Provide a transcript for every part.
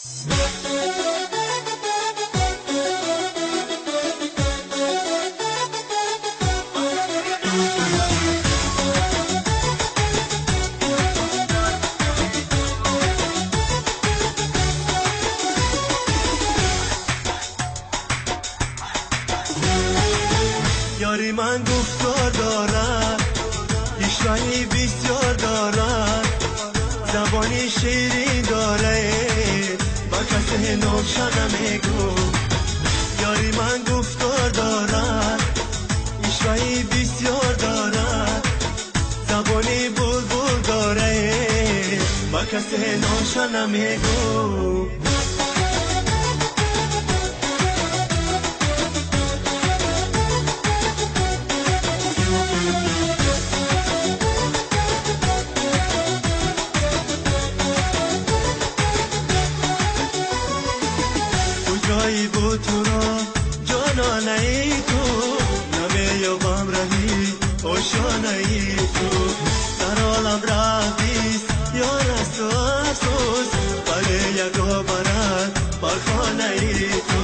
یاری من گفتار دارد، پیشرایی بسیار دارد، زبانی شیرین داره، با کسی نوشن نمیگو. یاری من گفتار دارد، پیشرایی بسیار دارد، زبانی بلبل داره، با کسی نوشن نمیگو. جایی بود تو را جانانه ای تو، نمیابم رهی آشانه ای تو. در عالم رفتیست یار است و افسوس، ولی یکا برد بر خانه ای تو.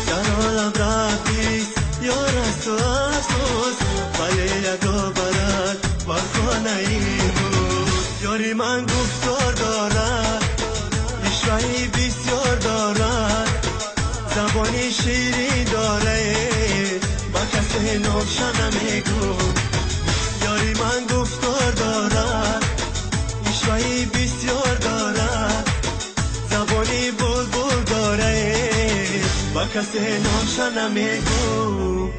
در عالم رفتیست یار است و افسوس، ولی یکا برد بر خانه ای تو. یاری من گفتار دارد، پیشرایی بسیار دارد، زبانی شیرین داره، با کسی نوشن نمیگو. یاری من گفتار دارد، پیشرایی بسیار دارد، زبانی بلبل داره، با کسی نوشن نمیگو.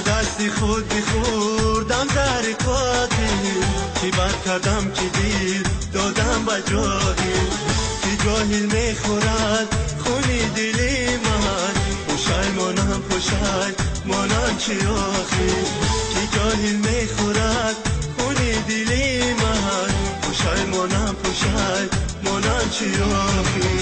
دستی خود بخوردم در قاتل، چی بد کردم که دل دادم به جاهل. که جاهل میخورد خونی دلی من، پوشای مانم پوشای مانم چی آخی. که جاهل میخورد خونی دلی من، پوشای مانم پوشای مانم چی آخی.